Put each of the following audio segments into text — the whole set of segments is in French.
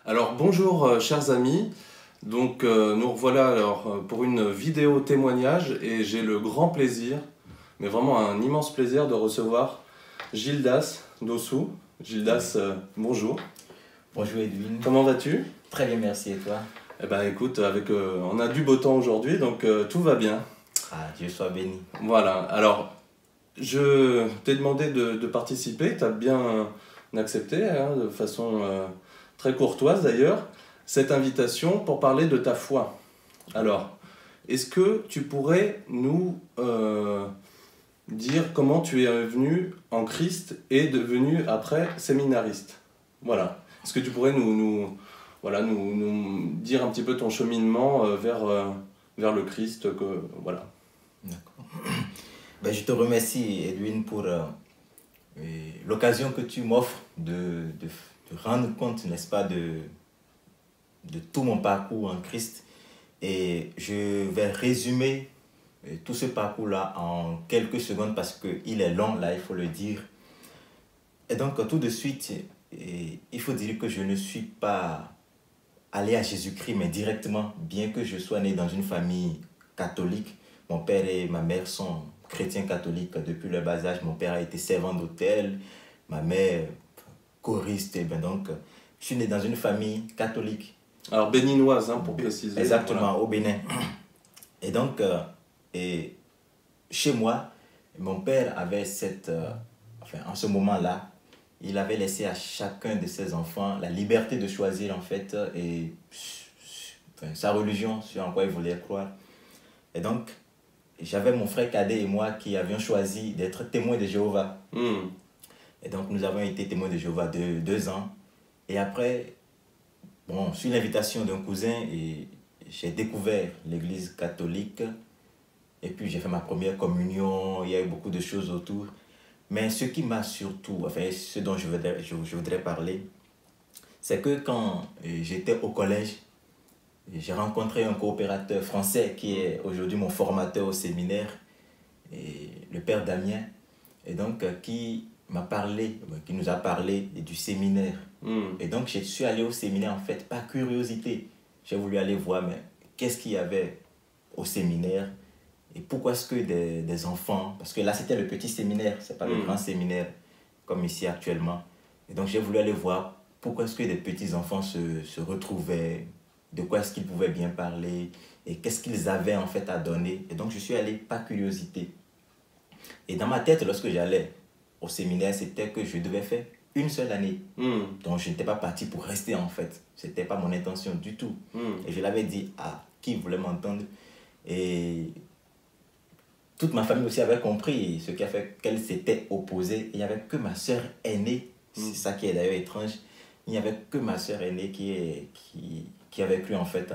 Alors bonjour chers amis, nous revoilà pour une vidéo témoignage et j'ai le grand plaisir, mais vraiment un immense plaisir de recevoir Gildas Dossou. Gildas, bonjour. Bonjour Edwin. Comment vas-tu? Très bien, merci. Et toi? Eh ben écoute, on a du beau temps aujourd'hui, donc tout va bien. Ah, Dieu soit béni. Voilà, alors je t'ai demandé de participer, tu as bien accepté, hein, de façon très courtoise d'ailleurs, cette invitation pour parler de ta foi. Alors, est-ce que tu pourrais nous dire comment tu es venu en Christ et devenu après séminariste? Voilà. Est-ce que tu pourrais nous dire un petit peu ton cheminement vers le Christ voilà. D'accord. Ben, je te remercie Edwin pour l'occasion que tu m'offres de rendre compte, n'est-ce pas, de tout mon parcours en Christ. Et je vais résumer tout ce parcours-là en quelques secondes parce qu'il est long, là, il faut le dire. Et donc, tout de suite, il faut dire que je ne suis pas allé à Jésus-Christ, mais directement, bien que je sois né dans une famille catholique. Mon père et ma mère sont chrétiens catholiques depuis le bas âge. Mon père a été servant d'hôtel, ma mère choriste. Et ben donc, je suis né dans une famille catholique. Alors béninoise, hein, pour préciser. Exactement, voilà. au Bénin. Et donc, chez moi, mon père avait en ce moment-là, il avait laissé à chacun de ses enfants la liberté de choisir en fait sa religion, sur en quoi il voulait croire. Et donc, j'avais mon frère cadet et moi qui avions choisi d'être témoins de Jéhovah. Et donc, nous avons été témoins de Jéhovah de 2 ans. Et après, bon, sur l'invitation d'un cousin, j'ai découvert l'église catholique. Et puis, j'ai fait ma première communion. Il y a eu beaucoup de choses autour. Mais ce qui m'a surtout, enfin, ce dont je voudrais parler, c'est que quand j'étais au collège, j'ai rencontré un coopérateur français qui est aujourd'hui mon formateur au séminaire, le père Damien, et donc qui nous a parlé du séminaire. Et donc je suis allé au séminaire en fait par curiosité. J'ai voulu aller voir mais qu'est-ce qu'il y avait au séminaire et pourquoi est-ce que des enfants, parce que là c'était le petit séminaire, c'est pas le grand séminaire comme ici actuellement. Et donc j'ai voulu aller voir pourquoi est-ce que des petits enfants se retrouvaient, de quoi est-ce qu'ils pouvaient bien parler et qu'est-ce qu'ils avaient en fait à donner. Et donc je suis allé par curiosité. Et dans ma tête, lorsque j'allais au séminaire, c'était que je devais faire une seule année. Donc je n'étais pas parti pour rester en fait. Ce n'était pas mon intention du tout. Et je l'avais dit à qui voulait m'entendre. Et toute ma famille aussi avait compris, ce qui a fait qu'elle s'était opposée. Il n'y avait que ma soeur aînée, c'est ça qui est d'ailleurs étrange, il n'y avait que ma soeur aînée qui avait cru en fait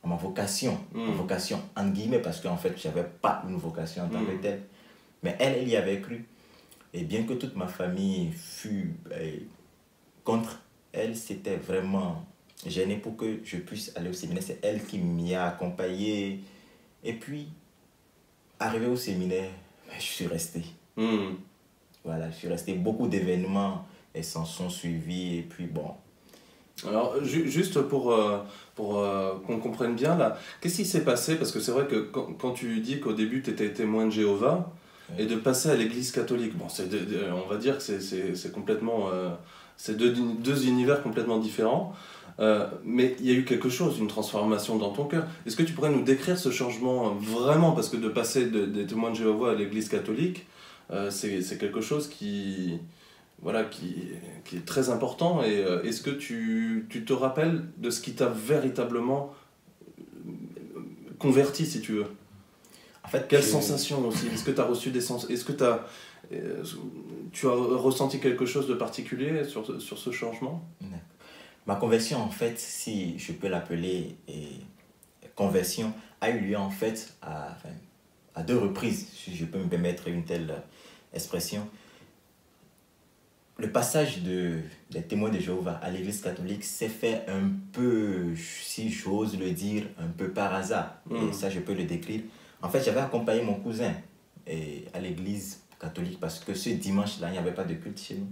en ma vocation. Ma vocation entre guillemets, parce qu'en fait, je n'avais pas une vocation en tant que telle. Mais elle y avait cru. Et bien que toute ma famille fût contre, elle s'était vraiment gênée pour que je puisse aller au séminaire. C'est elle qui m'y a accompagné. Et puis, arrivé au séminaire, je suis resté. Voilà, je suis resté. Beaucoup d'événements s'en sont suivis. Et puis bon. Alors, juste pour qu'on comprenne bien, là, qu'est-ce qui s'est passé? Parce que c'est vrai que quand tu dis qu'au début, tu étais témoin de Jéhovah, et de passer à l'église catholique, bon, on va dire que c'est complètement... c'est deux univers complètement différents. Mais il y a eu quelque chose, une transformation dans ton cœur. Est-ce que tu pourrais nous décrire ce changement vraiment? Parce que de passer des témoins de Jéhovah à l'église catholique, c'est quelque chose qui est très important. Et est-ce que tu te rappelles de ce qui t'a véritablement converti, si tu veux? En fait, quelle sensation aussi? Est-ce que tu as reçu des sens? Est-ce que tu as ressenti quelque chose de particulier sur ce changement? Ma conversion, en fait, si je peux l'appeler conversion, a eu lieu en fait à 2 reprises, si je peux me permettre une telle expression. Le passage des témoins de Jéhovah à l'église catholique s'est fait un peu, si j'ose le dire, un peu par hasard. Et ça, je peux le décrire. En fait, j'avais accompagné mon cousin à l'église catholique parce que ce dimanche-là, il n'y avait pas de culte chez nous.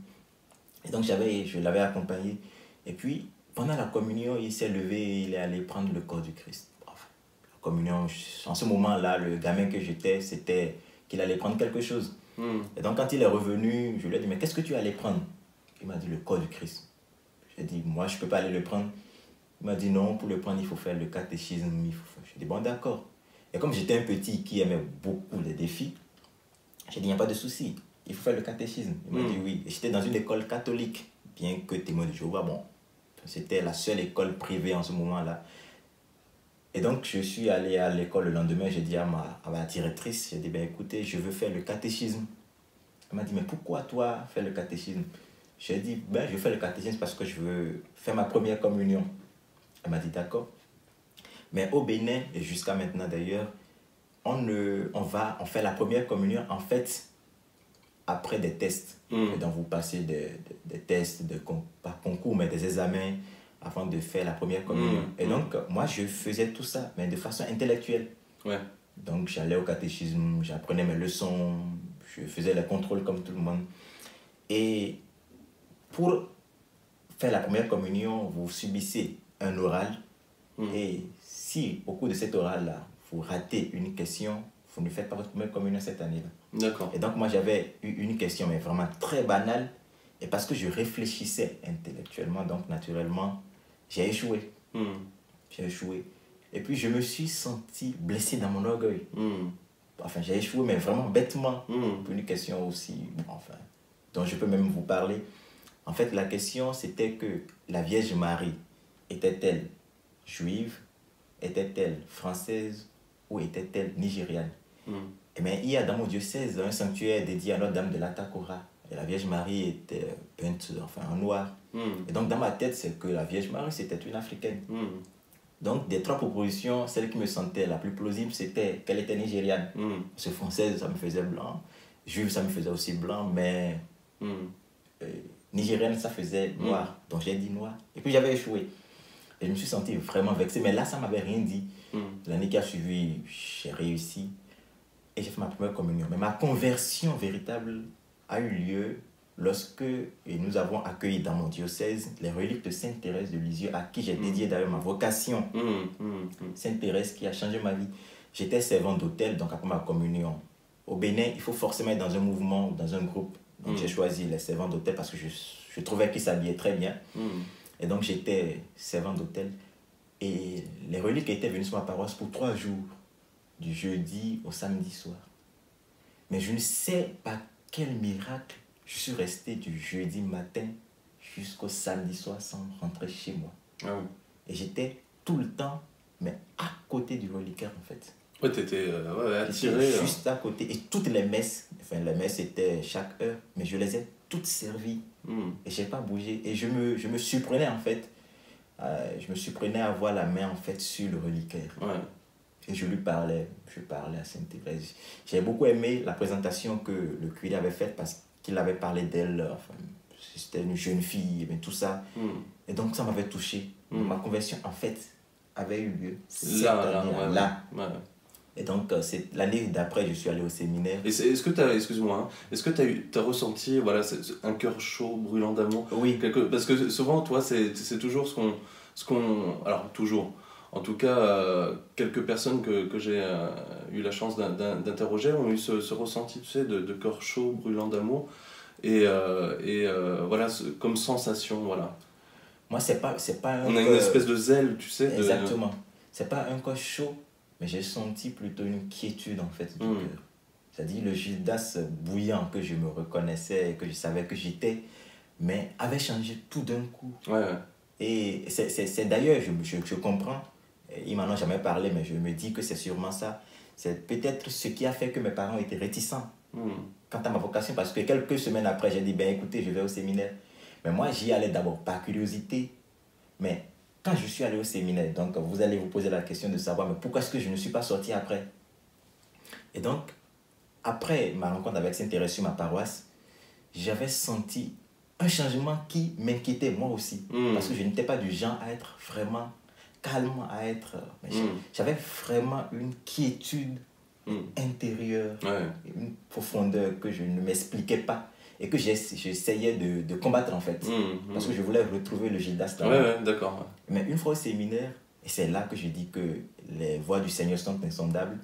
Et donc, je l'avais accompagné. Et puis, pendant la communion, il s'est levé, il est allé prendre le corps du Christ. Enfin, la communion, en ce moment-là, le gamin que j'étais, c'était qu'il allait prendre quelque chose. Et donc, quand il est revenu, je lui ai dit, mais qu'est-ce que tu allais prendre? Il m'a dit, le corps du Christ. J'ai dit, moi, je ne peux pas aller le prendre. Il m'a dit, non, pour le prendre, il faut faire le catéchisme. J'ai dit, bon, d'accord. Et comme j'étais un petit qui aimait beaucoup les défis, j'ai dit, il n'y a pas de souci, il faut faire le catéchisme. Il m'a dit, oui. Et j'étais dans une école catholique, bien que témoin de Jéhovah, bon, c'était la seule école privée en ce moment-là. Et donc, je suis allé à l'école le lendemain, j'ai dit à ma directrice, j'ai dit, ben écoutez, je veux faire le catéchisme. Elle m'a dit, mais pourquoi toi faire le catéchisme? J'ai dit, ben je fais le catéchisme parce que je veux faire ma première communion. Elle m'a dit, d'accord. Mais au Bénin, et jusqu'à maintenant d'ailleurs, on fait la première communion, en fait, après des tests. Et donc, vous passez des tests, pas concours, mais des examens, avant de faire la première communion. Et donc, moi, je faisais tout ça, mais de façon intellectuelle. Ouais. Donc, j'allais au catéchisme, j'apprenais mes leçons, je faisais les contrôles comme tout le monde. Et pour faire la première communion, vous subissez un oral. Et si, au cours de cet oral-là, vous ratez une question, vous ne faites pas votre première communion cette année-là. D'accord. Et donc, moi, j'avais eu une question, mais vraiment très banale. Et parce que je réfléchissais intellectuellement, donc naturellement, j'ai échoué. J'ai échoué. Et puis, je me suis senti blessé dans mon orgueil. Enfin, j'ai échoué, mais vraiment bêtement. Pour une question aussi, enfin, dont je peux même vous parler. En fait, la question, c'était que la Vierge Marie, était-elle juive, était-elle française ou était-elle nigériane? Et bien, il y a dans mon diocèse un sanctuaire dédié à Notre-Dame de l'Atakora. Et la Vierge Marie était peinte en noir. Et donc, dans ma tête, c'est que la Vierge Marie, c'était une africaine. Donc, des trois propositions, celle qui me sentait la plus plausible, c'était qu'elle était nigériane. Parce que française, ça me faisait blanc. Juive, ça me faisait aussi blanc. Mais nigérienne, ça faisait noir. Donc, j'ai dit noir. Et puis, j'avais échoué. Et je me suis senti vraiment vexé. Mais là, ça ne m'avait rien dit. L'année qui a suivi, j'ai réussi. Et j'ai fait ma première communion. Mais ma conversion véritable a eu lieu lorsque nous avons accueilli dans mon diocèse les reliques de Sainte Thérèse de Lisieux, à qui j'ai dédié d'ailleurs ma vocation. Sainte Thérèse qui a changé ma vie. J'étais servant d'hôtel, donc après ma communion. Au Bénin, il faut forcément être dans un mouvement ou dans un groupe. Donc j'ai choisi les servants d'hôtel parce que je trouvais qu'ils s'habillaient très bien. Et donc j'étais servant d'hôtel. Et les reliques étaient venues sur ma paroisse pour 3 jours, du jeudi au samedi soir. Mais je ne sais pas quel miracle, je suis resté du jeudi matin jusqu'au samedi soir sans rentrer chez moi. Ah oui. Et j'étais tout le temps, mais à côté du reliquaire en fait. Ouais, t'étais attiré. Juste à côté. Et toutes les messes, enfin les messes étaient chaque heure, mais je les ai toutes servies. Et je n'ai pas bougé. Et je me surprenais en fait. Je me surprenais à avoir la main en fait sur le reliquaire. Ouais. Et je parlais à Sainte Thérèse. J'ai beaucoup aimé la présentation que le curé avait faite parce qu'il avait parlé d'elle. Enfin, c'était une jeune fille, mais tout ça. Et donc ça m'avait touché. Ma conversion en fait avait eu lieu cette année-là. Ouais. Et donc l'année d'après, je suis allé au séminaire. Est-ce que tu as, excuse-moi, hein, est-ce que tu as ressenti voilà, un cœur chaud, brûlant d'amour? Oui. Parce que souvent, toi, c'est toujours ce qu'on. Alors, toujours. En tout cas, quelques personnes que j'ai eu la chance d'interroger ont eu ce ressenti, tu sais, de cœur chaud, brûlant d'amour. Et voilà, comme sensation, voilà. Moi, c'est pas on a une espèce de zèle, tu sais. Exactement. C'est pas un cœur chaud, mais j'ai senti plutôt une quiétude, en fait, du cœur. C'est-à-dire le Judas bouillant que je me reconnaissais, que je savais que j'étais, mais avait changé tout d'un coup. Ouais. Et c'est d'ailleurs, je comprends, ils m'en ont jamais parlé, mais je me dis que c'est sûrement ça. C'est peut-être ce qui a fait que mes parents étaient réticents quant à ma vocation, parce que quelques semaines après, j'ai dit, ben écoutez, je vais au séminaire. Mais moi, j'y allais d'abord par curiosité. Mais quand je suis allé au séminaire, donc vous allez vous poser la question de savoir, mais pourquoi est-ce que je ne suis pas sorti après? Et donc, après ma rencontre avec Sainte Thérèse sur ma paroisse, j'avais senti un changement qui m'inquiétait moi aussi. Parce que je n'étais pas du genre à être vraiment calme, à être... J'avais vraiment une quiétude intérieure, une profondeur que je ne m'expliquais pas. et que j'essayais de combattre en fait. Parce que je voulais retrouver le Gildas. Ouais, d'accord. Ouais. Mais une fois au séminaire, et c'est là que je dis que les voies du Seigneur sont insondables,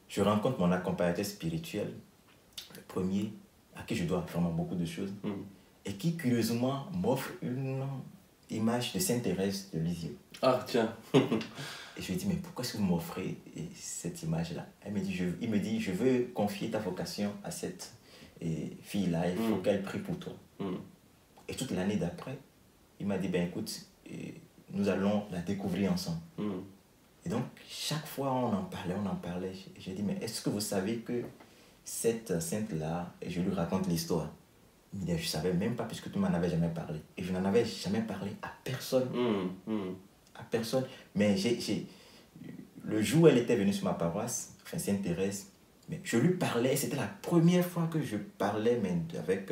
je rencontre mon accompagnateur spirituel, le premier, à qui je dois vraiment beaucoup de choses, et qui curieusement m'offre une image de Sainte Thérèse de Lisieux. Ah, tiens. Et je lui dis, mais pourquoi est-ce que vous m'offrez cette image-là? Il me dit, je veux confier ta vocation à cette fille-là, il faut qu'elle prie pour toi. Et toute l'année d'après, il m'a dit, ben écoute, nous allons la découvrir ensemble. Et donc, chaque fois on en parlait. J'ai dit, mais est-ce que vous savez que cette sainte-là, et je lui raconte l'histoire. Il me dit, je ne savais même pas puisque tu m'en avais jamais parlé. Et je n'en avais jamais parlé à personne. À personne. Mais le jour où elle était venue sur ma paroisse, enfin Sainte Thérèse, mais je lui parlais, c'était la première fois que je parlais, mais avec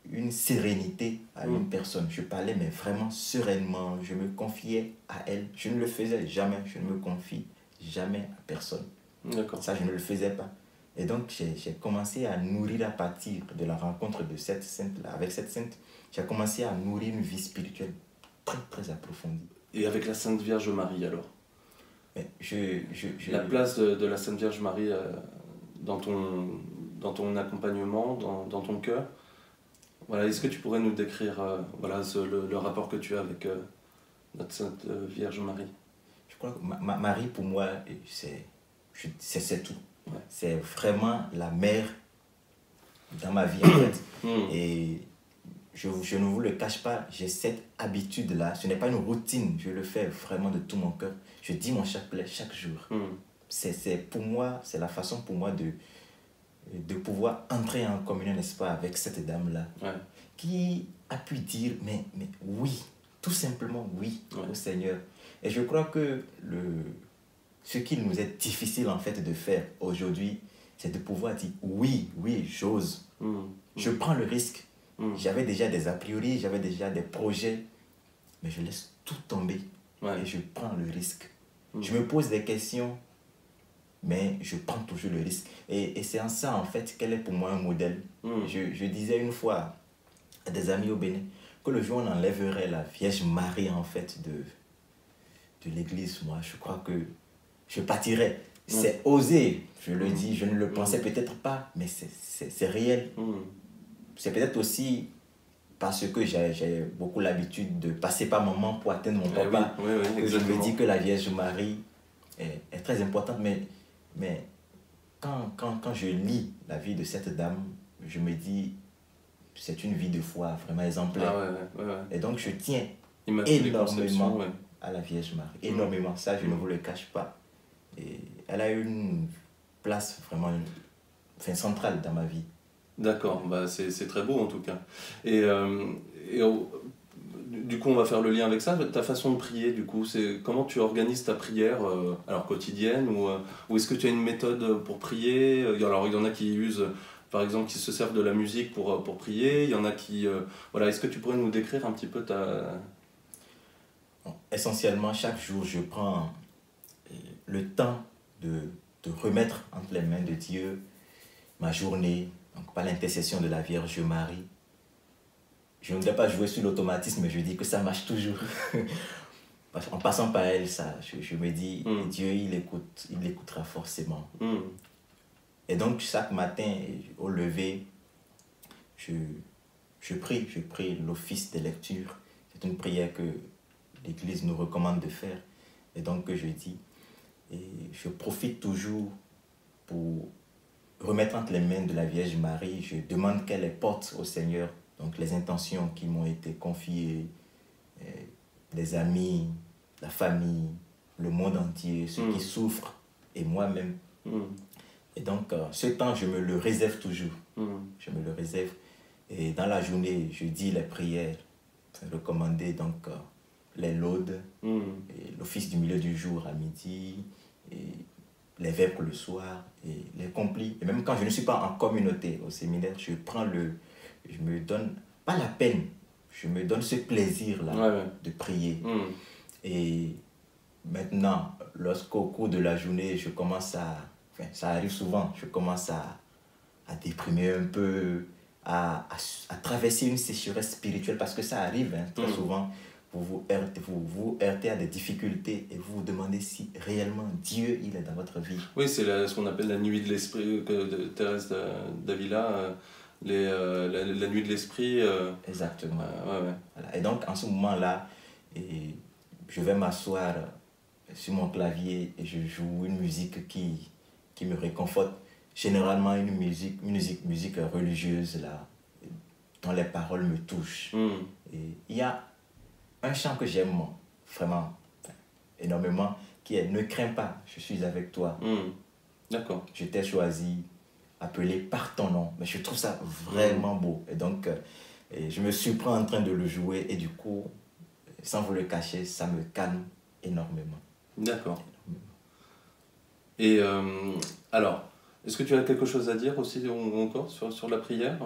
une sérénité à une personne. Je parlais, mais vraiment sereinement. Je me confiais à elle. Je ne le faisais jamais. Je ne me confie jamais à personne. Ça, je ne le faisais pas. Et donc, j'ai commencé à nourrir à partir de la rencontre de cette sainte-là. Avec cette sainte, j'ai commencé à nourrir une vie spirituelle très, très approfondie. Et avec la Sainte Vierge Marie, alors? Mais la place de la Sainte Vierge Marie dans ton accompagnement, dans ton cœur. Voilà, est-ce que tu pourrais nous décrire le rapport que tu as avec notre Sainte Vierge Marie? Je crois que Marie, pour moi, c'est tout. Ouais. C'est vraiment la mère dans ma vie, en fait. Et je ne vous le cache pas, j'ai cette habitude-là. Ce n'est pas une routine, je le fais vraiment de tout mon cœur. Je dis mon chapelet chaque jour. Pour moi, c'est la façon pour moi de pouvoir entrer en communion, n'est-ce pas, avec cette dame-là, qui a pu dire, mais oui, tout simplement oui au Seigneur. Et je crois que ce qu'il nous est difficile en fait de faire aujourd'hui, c'est de pouvoir dire oui, j'ose. Je prends le risque. J'avais déjà des a priori, j'avais déjà des projets, mais je laisse tout tomber et je prends le risque. Je me pose des questions, mais je prends toujours le risque. Et c'est en ça en fait qu'elle est pour moi un modèle. Je disais une fois à des amis au Bénin que le jour où on enlèverait la Vierge Marie en fait de l'église, moi je crois que je partirais. C'est osé, je le dis, je ne le pensais peut-être pas, mais c'est réel. C'est peut-être aussi parce que j'ai beaucoup l'habitude de passer par moments pour atteindre mon papa. Que je me dis que la Vierge Marie est très importante, mais quand je lis la vie de cette dame, je me dis c'est une vie de foi vraiment exemplaire. Et donc je tiens énormément à la Vierge Marie. Énormément, ça je ne vous le cache pas. Et elle a une place vraiment centrale dans ma vie. D'accord, c'est très beau en tout cas. Et du coup, on va faire le lien avec ça. Ta façon de prier, du coup, c'est comment tu organises ta prière, alors quotidienne, ou est-ce que tu as une méthode pour prier? Alors, il y en a qui usent, par exemple, qui se servent de la musique pour prier. Il y en a qui... est-ce que tu pourrais nous décrire un petit peu ta... Essentiellement, chaque jour, je prends le temps de remettre entre les mains de Dieu ma journée, donc par l'intercession de la Vierge Marie. Je ne voudrais pas jouer sur l'automatisme, mais je dis que ça marche toujours. En passant par elle, je me dis, Dieu, il écoutera forcément. Et donc, chaque matin, au lever, je prie l'office de lecture. C'est une prière que l'Église nous recommande de faire. Et donc, que je dis, et je profite toujours pour remettre entre les mains de la Vierge Marie. Je demande qu'elle les porte au Seigneur. Donc les intentions qui m'ont été confiées, les amis, la famille, le monde entier, ceux qui souffrent, et moi-même. Et donc ce temps, je me le réserve toujours. Je me le réserve. Et dans la journée, je dis les prières recommandées, donc les laudes, et l'office du milieu du jour à midi, et les vêpres le soir, et les complis. Et même quand je ne suis pas en communauté au séminaire, je me donne pas la peine, je me donne ce plaisir-là de prier. Et maintenant, lorsqu'au cours de la journée, ça arrive souvent, je commence à à déprimer un peu, à traverser une sécheresse spirituelle, parce que ça arrive hein, très souvent. Vous vous heurtez à des difficultés et vous vous demandez si réellement Dieu il est dans votre vie. Oui, c'est ce qu'on appelle la nuit de l'esprit, de Thérèse d'Avila, la nuit de l'esprit. Exactement. Ouais. Voilà. Et donc, en ce moment-là, je vais m'asseoir sur mon clavier et je joue une musique qui me réconforte. Généralement, une musique religieuse, là, dont les paroles me touchent. Et il y a un chant que j'aime vraiment énormément, qui est « Ne crains pas, je suis avec toi ». D'accord. Je t'ai choisi, appelé par ton nom. Mais je trouve ça vraiment beau. Et donc, je me surprends en train de le jouer et du coup, sans vous le cacher, ça me calme énormément. D'accord. Et alors, est-ce que tu as quelque chose à dire aussi encore sur la prière ?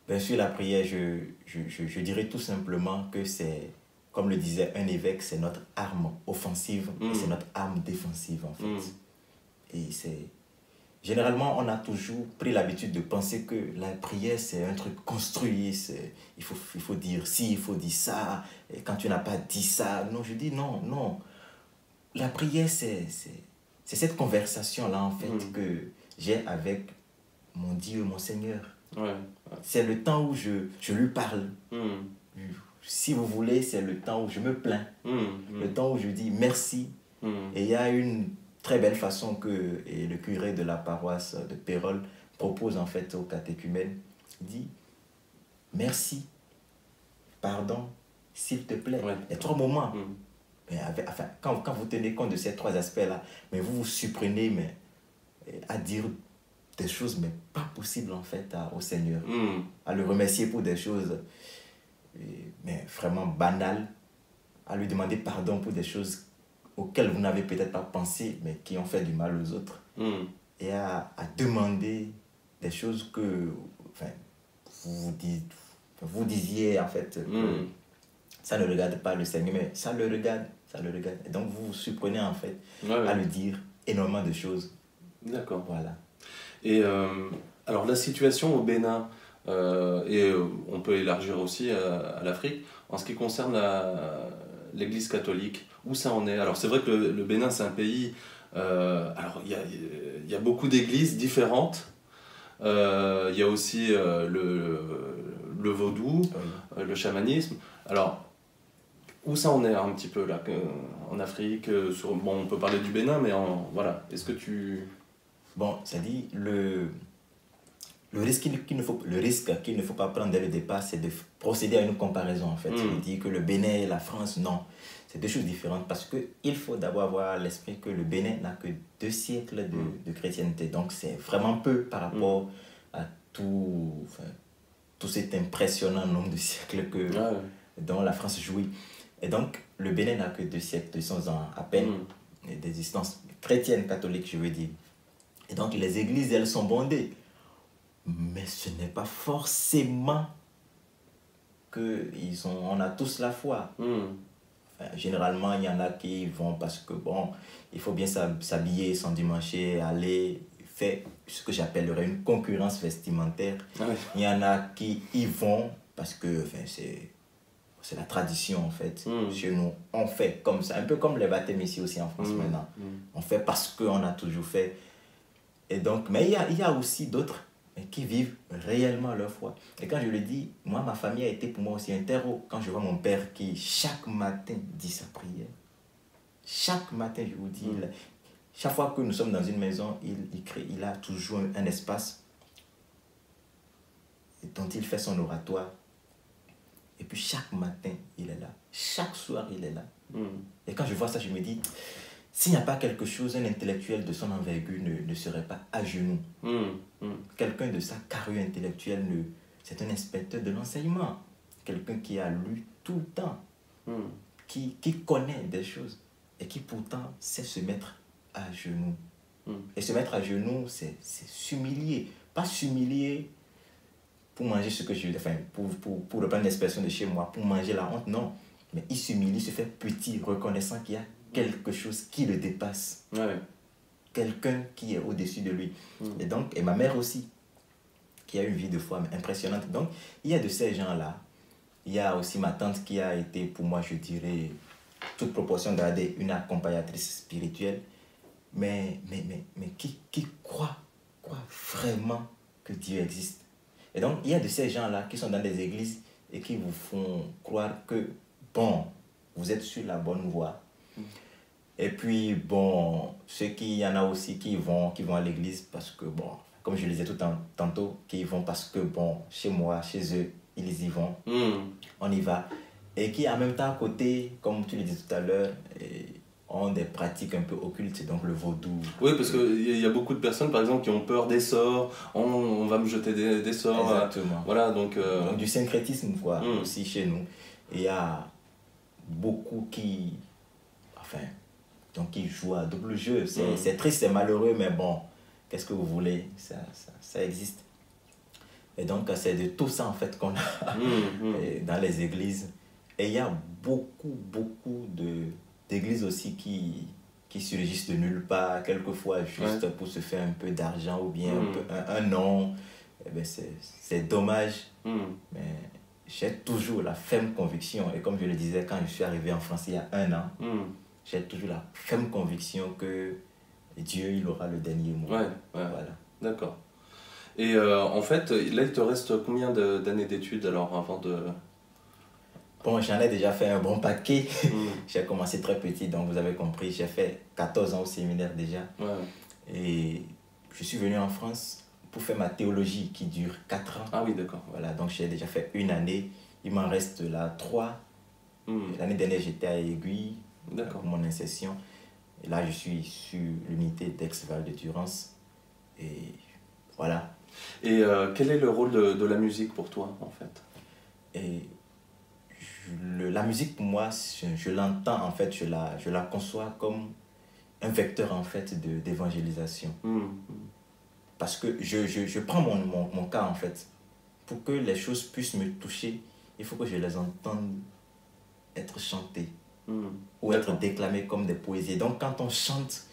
Bien sûr, la prière, je dirais tout simplement que c'est, comme le disait un évêque, c'est notre arme offensive et c'est notre arme défensive en fait. Et c'est... Généralement, on a toujours pris l'habitude de penser que la prière, c'est un truc construit, il faut dire ci, il faut dire ça, et quand tu n'as pas dit ça, non, je dis non. La prière, c'est cette conversation-là en fait que j'ai avec mon Dieu, mon Seigneur. Ouais. C'est le temps où je lui parle. Si vous voulez, c'est le temps où je me plains. Le temps où je dis merci. Et il y a une très belle façon que le curé de la paroisse de Pérol propose en fait au catéchumène. Il dit merci, pardon, s'il te plaît. Ouais. Il y a 3 moments. Mais quand vous tenez compte de ces 3 aspects-là, mais vous vous surprenez à dire des choses mais pas possibles en fait au Seigneur, à le remercier pour des choses mais vraiment banales, à lui demander pardon pour des choses auxquelles vous n'avez peut-être pas pensé mais qui ont fait du mal aux autres, et à demander des choses que vous disiez en fait que ça ne regarde pas le Seigneur, mais ça le regarde. Et donc vous vous surprenez en fait à lui dire énormément de choses. D'accord. Voilà. Et alors la situation au Bénin, et on peut élargir aussi à l'Afrique, en ce qui concerne l'Église catholique, où ça en est? Alors c'est vrai que le Bénin c'est un pays, alors il y a beaucoup d'églises différentes, il y a aussi le vaudou, le chamanisme. Alors où ça en est un petit peu là, en Afrique, bon on peut parler du Bénin, mais voilà, est-ce que tu... Bon, ça dit, le risque qu'il ne faut pas prendre dès le départ, c'est de procéder à une comparaison en fait. Il dit que le Bénin et la France, non. C'est 2 choses différentes parce qu'il faut d'abord avoir à l'esprit que le Bénin n'a que 2 siècles de chrétienté. Donc c'est vraiment peu par rapport à tout cet impressionnant nombre de siècles dont la France jouit. Et donc le Bénin n'a que 2 siècles, 200 ans à peine d'existence chrétienne, catholique, je veux dire. Et donc les églises, elles sont bondées. Mais ce n'est pas forcément on a tous la foi. Généralement, il y en a qui vont parce que, bon, il faut bien s'habiller, s'endimancher, aller faire ce que j'appellerais une concurrence vestimentaire. Il y en a qui y vont parce que c'est la tradition, en fait. Chez nous, on fait comme ça. Un peu comme les baptêmes ici aussi en France maintenant. On fait parce qu'on a toujours fait. Et donc, mais il y a aussi d'autres qui vivent réellement leur foi. Et quand je le dis, moi, ma famille a été pour moi aussi un terreau. Quand je vois mon père qui, chaque matin, dit sa prière. Chaque matin, je vous dis, chaque fois que nous sommes dans une maison, il a toujours un espace dont il fait son oratoire. Et puis chaque matin, il est là. Chaque soir, il est là. Et quand je vois ça, je me dis... S'il n'y a pas quelque chose, un intellectuel de son envergure ne serait pas à genoux. Quelqu'un de sa carrure intellectuelle, c'est un inspecteur de l'enseignement. Quelqu'un qui a lu tout le temps, qui connaît des choses et qui pourtant sait se mettre à genoux. Et se mettre à genoux, c'est s'humilier. Pas s'humilier pour manger ce que je... Enfin, pour reprendre l'expression de chez moi, pour manger la honte, non. Mais il s'humilie, se fait petit, reconnaissant qu'il y a quelque chose qui le dépasse. Quelqu'un qui est au-dessus de lui. Et donc, et ma mère aussi. qui a une vie de foi impressionnante. Donc, il y a de ces gens-là. Il y a aussi ma tante qui a été, pour moi, je dirais, toute proportion gardée, une accompagnatrice spirituelle, mais qui croit vraiment que Dieu existe. Et donc, il y a de ces gens-là qui sont dans des églises et qui vous font croire que, bon, vous êtes sur la bonne voie. Et puis, bon, il y en a aussi qui vont à l'église parce que, bon, comme je le disais tantôt, qui vont parce que, bon, chez moi, chez eux, ils y vont, on y va. Et qui, en même temps, à côté, comme tu le disais tout à l'heure, ont des pratiques un peu occultes, donc le vaudou. Oui, parce qu'il y a beaucoup de personnes, par exemple, qui ont peur des sorts. On va me jeter des sorts. Exactement. Voilà, donc du syncrétisme, quoi, aussi chez nous. Et il y a beaucoup qui jouent à double jeu. C'est triste, c'est malheureux, mais bon, qu'est-ce que vous voulez, ça existe. Et donc, c'est de tout ça, en fait, qu'on a dans les églises. Et il y a beaucoup d'églises aussi qui surgissent de nulle part, quelquefois juste pour se faire un peu d'argent ou bien un nom. Eh bien, c'est dommage, mais j'ai toujours la ferme conviction, et comme je le disais quand je suis arrivé en France il y a 1 an, j'ai toujours la ferme conviction que Dieu, il aura le dernier mot. Voilà. D'accord. Et en fait, là, il te reste combien d'années d'études alors avant de... Bon, j'en ai déjà fait un bon paquet. J'ai commencé très petit, donc vous avez compris, j'ai fait 14 ans au séminaire déjà. Et je suis venu en France pour faire ma théologie qui dure 4 ans. Ah oui, d'accord. Voilà, donc j'ai déjà fait 1 année. Il m'en reste là 3. L'année dernière, j'étais à Aiguille pour mon insertion. Et là, je suis sur l'unité d'Aix-Val de Durance. Et voilà. Et quel est le rôle de la musique pour toi, en fait? Et la musique, pour moi, je l'entends, en fait, je la conçois comme un vecteur, en fait, d'évangélisation. Parce que je prends mon cas, en fait. Pour que les choses puissent me toucher, il faut que je les entende être chantées ou être déclamées comme des poésies. Donc, quand on chante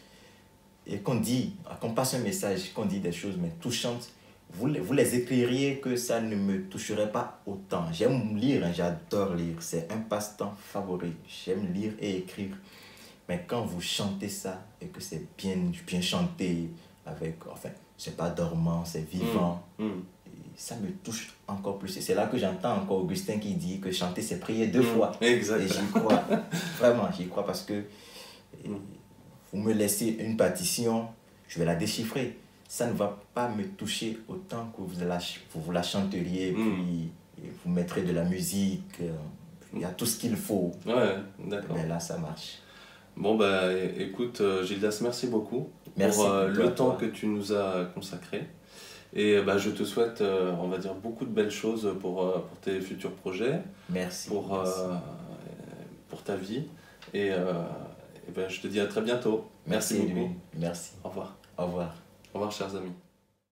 et qu'on passe un message, qu'on dit des choses mais touchantes, vous les écririez que ça ne me toucherait pas autant. J'aime lire, j'adore lire, c'est un passe-temps favori. J'aime lire et écrire. Mais quand vous chantez ça et que c'est bien chanté, c'est pas dormant, c'est vivant, ça me touche encore plus. Et c'est là que j'entends encore Augustin qui dit que chanter, c'est prier 2 fois. Exact. Et j'y crois, vraiment, j'y crois parce que vous me laissez une partition, je vais la déchiffrer. Ça ne va pas me toucher autant que vous la chanteriez, puis vous mettrez de la musique, il y a tout ce qu'il faut. D'accord. Mais là, ça marche. Bon, bah écoute, Gildas, merci beaucoup pour le temps que tu nous as consacré. Et bah, je te souhaite, on va dire, beaucoup de belles choses pour tes futurs projets. Merci. Pour ta vie. Et ben, je te dis à très bientôt. Merci beaucoup. Merci. Au revoir. Au revoir. Au revoir, chers amis.